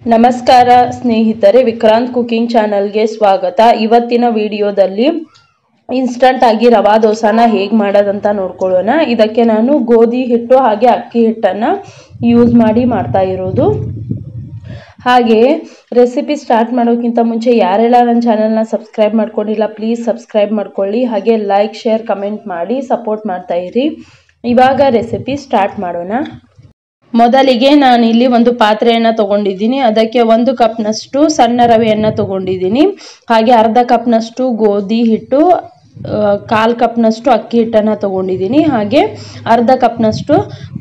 ನಮಸ್ಕಾರ ಸ್ನೇಹಿತರೆ, ವಿಕ್ರಾಂತ್ ಕುಕಿಂಗ್ ಚಾನಲ್ಗೆ ಸ್ವಾಗತ. ಇವತ್ತಿನ ವಿಡಿಯೋದಲ್ಲಿ ಇನ್ಸ್ಟಂಟ್ ಆಗಿ ರವಾ ದೋಸಾನ ಹೇಗೆ ಮಾಡೋದಂತ ನೋಡ್ಕೊಳ್ಳೋಣ. ಇದಕ್ಕೆ ನಾನು ಗೋಧಿ ಹಿಟ್ಟು ಹಾಗೆ ಅಕ್ಕಿ ಹಿಟ್ಟನ್ನು ಯೂಸ್ ಮಾಡಿ ಮಾಡ್ತಾ ಇರೋದು. ಹಾಗೆ ರೆಸಿಪಿ ಸ್ಟಾರ್ಟ್ ಮಾಡೋಕ್ಕಿಂತ ಮುಂಚೆ ಯಾರೆಲ್ಲ ನನ್ನ ಚಾನಲ್ನ ಸಬ್ಸ್ಕ್ರೈಬ್ ಮಾಡ್ಕೊಂಡಿಲ್ಲ ಪ್ಲೀಸ್ ಸಬ್ಸ್ಕ್ರೈಬ್ ಮಾಡ್ಕೊಳ್ಳಿ. ಹಾಗೆ ಲೈಕ್ ಶೇರ್ ಕಮೆಂಟ್ ಮಾಡಿ ಸಪೋರ್ಟ್ ಮಾಡ್ತಾ ಇರಿ. ಇವಾಗ ರೆಸಿಪಿ ಸ್ಟಾರ್ಟ್ ಮಾಡೋಣ. ಮೊದಲಿಗೆ ನಾನು ಇಲ್ಲಿ ಒಂದು ಪಾತ್ರೆಯನ್ನು ತಗೊಂಡಿದ್ದೀನಿ. ಅದಕ್ಕೆ 1 ಕಪ್ನಷ್ಟು ಸಣ್ಣ ರವೆಯನ್ನು ತಗೊಂಡಿದ್ದೀನಿ. ಹಾಗೆ ಅರ್ಧ ಕಪ್ನಷ್ಟು ಗೋಧಿ ಹಿಟ್ಟು, 1/4 ಕಪ್ನಷ್ಟು ಅಕ್ಕಿ ಹಿಟ್ಟನ್ನು ತಗೊಂಡಿದ್ದೀನಿ. ಹಾಗೆ ಅರ್ಧ ಕಪ್ನಷ್ಟು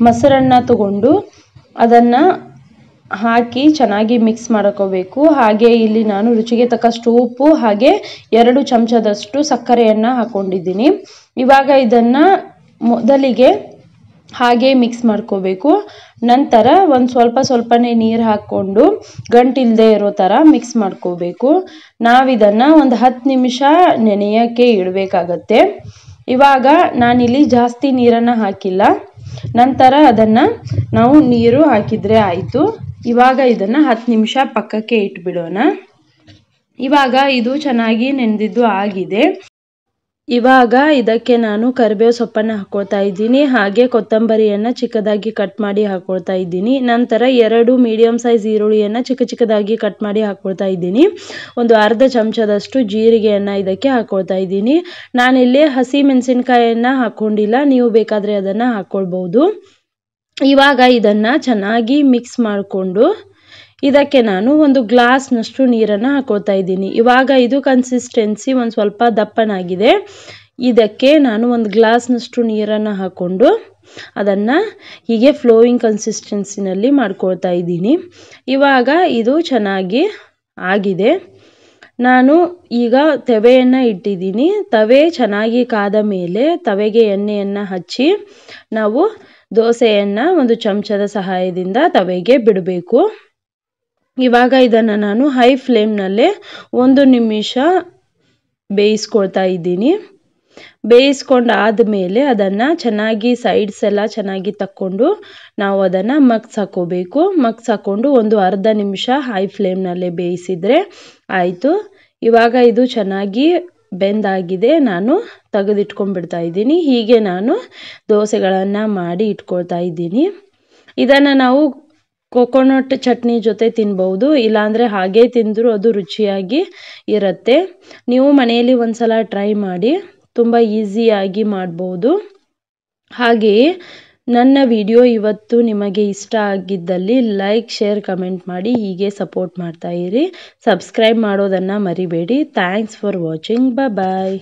ಮೊಸರನ್ನ ತಗೊಂಡು ಅದನ್ನು ಹಾಕಿ ಚೆನ್ನಾಗಿ ಮಿಕ್ಸ್ ಮಾಡ್ಕೋಬೇಕು. ಹಾಗೆ ಇಲ್ಲಿ ನಾನು ರುಚಿಗೆ ತಕ್ಕಷ್ಟು ಉಪ್ಪು ಹಾಗೆ 2 ಚಮಚದಷ್ಟು ಸಕ್ಕರೆಯನ್ನು ಹಾಕೊಂಡಿದ್ದೀನಿ. ಇವಾಗ ಇದನ್ನು ಮೊದಲಿಗೆ ಹಾಗೆ ಮಿಕ್ಸ್ ಮಾಡ್ಕೋಬೇಕು. ನಂತರ ಒಂದು ಸ್ವಲ್ಪನೇ ನೀರು ಹಾಕ್ಕೊಂಡು ಗಂಟಿಲ್ಲದೆ ಇರೋ ಥರ ಮಿಕ್ಸ್ ಮಾಡ್ಕೋಬೇಕು. ನಾವಿದನ್ನು ಒಂದು 10 ನಿಮಿಷ ನೆನೆಯೋಕ್ಕೆ ಇಡಬೇಕಾಗತ್ತೆ. ಇವಾಗ ನಾನಿಲ್ಲಿ ಜಾಸ್ತಿ ನೀರನ್ನು ಹಾಕಿಲ್ಲ. ನಂತರ ಅದನ್ನು ನಾವು ನೀರು ಹಾಕಿದರೆ ಆಯಿತು. ಇವಾಗ ಇದನ್ನು 10 ನಿಮಿಷ ಪಕ್ಕಕ್ಕೆ ಇಟ್ಬಿಡೋಣ. ಇವಾಗ ಇದು ಚೆನ್ನಾಗಿ ನೆನೆದಿದ್ದು ಆಗಿದೆ. ಇವಾಗ ಇದಕ್ಕೆ ನಾನು ಕರಿಬೇವು ಸೊಪ್ಪನ್ನು ಹಾಕ್ಕೊಳ್ತಾ ಇದ್ದೀನಿ. ಹಾಗೆ ಕೊತ್ತಂಬರಿಯನ್ನು ಚಿಕ್ಕದಾಗಿ ಕಟ್ ಮಾಡಿ ಹಾಕ್ಕೊಳ್ತಾ ಇದ್ದೀನಿ. ನಂತರ 2 ಮೀಡಿಯಮ್ ಸೈಜ್ ಈರುಳ್ಳಿಯನ್ನು ಚಿಕ್ಕದಾಗಿ ಕಟ್ ಮಾಡಿ ಹಾಕ್ಕೊಳ್ತಾ ಇದ್ದೀನಿ. ಒಂದು ಅರ್ಧ ಚಮಚದಷ್ಟು ಜೀರಿಗೆಯನ್ನು ಇದಕ್ಕೆ ಹಾಕ್ಕೊಳ್ತಾ ಇದ್ದೀನಿ. ನಾನಿಲ್ಲಿ ಹಸಿ ಮೆಣಸಿನ್ಕಾಯನ್ನು ಹಾಕ್ಕೊಂಡಿಲ್ಲ, ನೀವು ಬೇಕಾದರೆ ಅದನ್ನು ಹಾಕ್ಕೊಳ್ಬೋದು. ಇವಾಗ ಇದನ್ನು ಚೆನ್ನಾಗಿ ಮಿಕ್ಸ್ ಮಾಡಿಕೊಂಡು ಇದಕ್ಕೆ ನಾನು ಒಂದು ಗ್ಲಾಸ್ನಷ್ಟು ನೀರನ್ನು ಹಾಕ್ಕೊಳ್ತಾ ಇದ್ದೀನಿ. ಇವಾಗ ಇದು ಕನ್ಸಿಸ್ಟೆನ್ಸಿ ಒಂದು ಸ್ವಲ್ಪ ದಪ್ಪನಾಗಿದೆ. ಇದಕ್ಕೆ ನಾನು ಒಂದು ಗ್ಲಾಸ್ನಷ್ಟು ನೀರನ್ನು ಹಾಕ್ಕೊಂಡು ಅದನ್ನು ಹೀಗೆ ಫ್ಲೋಯಿಂಗ್ ಕನ್ಸಿಸ್ಟೆನ್ಸಿನಲ್ಲಿ ಮಾಡ್ಕೊಳ್ತಾ ಇದ್ದೀನಿ. ಇವಾಗ ಇದು ಚೆನ್ನಾಗಿ ಆಗಿದೆ. ನಾನು ಈಗ ತವೆಯನ್ನು ಇಟ್ಟಿದ್ದೀನಿ. ತವೆ ಚೆನ್ನಾಗಿ ಕಾದ ಮೇಲೆ ತವೆಗೆ ಎಣ್ಣೆಯನ್ನು ಹಚ್ಚಿ ನಾವು ದೋಸೆಯನ್ನು ಒಂದು ಚಮಚದ ಸಹಾಯದಿಂದ ತವೆಗೆ ಬಿಡಬೇಕು. ಇವಾಗ ಇದನ್ನು ನಾನು ಹೈ ಫ್ಲೇಮ್ನಲ್ಲೇ 1 ನಿಮಿಷ ಬೇಯಿಸ್ಕೊಳ್ತಾ ಇದ್ದೀನಿ. ಬೇಯಿಸ್ಕೊಂಡಾದ ಮೇಲೆ ಅದನ್ನು ಚೆನ್ನಾಗಿ ಸೈಡ್ಸ್ ಎಲ್ಲ ಚೆನ್ನಾಗಿ ತಕ್ಕೊಂಡು ನಾವು ಅದನ್ನು ಮಗ್ಸ್ ಹಾಕ್ಕೋಬೇಕು. ಮಗ್ಸ್ ಹಾಕ್ಕೊಂಡು ಒಂದು ಅರ್ಧ ನಿಮಿಷ ಹೈ ಫ್ಲೇಮ್ನಲ್ಲೇ ಬೇಯಿಸಿದರೆ ಆಯಿತು. ಇವಾಗ ಇದು ಚೆನ್ನಾಗಿ ಬೆಂದಾಗಿದೆ. ನಾನು ತೆಗೆದಿಟ್ಕೊಂಡ್ಬಿಡ್ತಾ ಇದ್ದೀನಿ. ಹೀಗೆ ನಾನು ದೋಸೆಗಳನ್ನು ಮಾಡಿ ಇಟ್ಕೊಳ್ತಾ ಇದ್ದೀನಿ. ಇದನ್ನು ನಾವು ಕೊಕೊನಟ್ ಚಟ್ನಿ ಜೊತೆ ತಿನ್ಬೋದು, ಇಲ್ಲಾಂದರೆ ಹಾಗೆ ತಿಂದರೂ ಅದು ರುಚಿಯಾಗಿ ಇರುತ್ತೆ. ನೀವು ಮನೆಯಲ್ಲಿ ಒಂದ್ಸಲ ಟ್ರೈ ಮಾಡಿ, ತುಂಬ ಈಸಿಯಾಗಿ ಮಾಡ್ಬೋದು. ಹಾಗೆಯೇ ನನ್ನ ವಿಡಿಯೋ ಇವತ್ತು ನಿಮಗೆ ಇಷ್ಟ ಆಗಿದ್ದಲ್ಲಿ ಲೈಕ್ ಶೇರ್ ಕಮೆಂಟ್ ಮಾಡಿ ಹೀಗೆ ಸಪೋರ್ಟ್ ಮಾಡ್ತಾ ಇರಿ. ಸಬ್ಸ್ಕ್ರೈಬ್ ಮಾಡೋದನ್ನು ಮರಿಬೇಡಿ. Thanks for watching. ಬಾಯ್.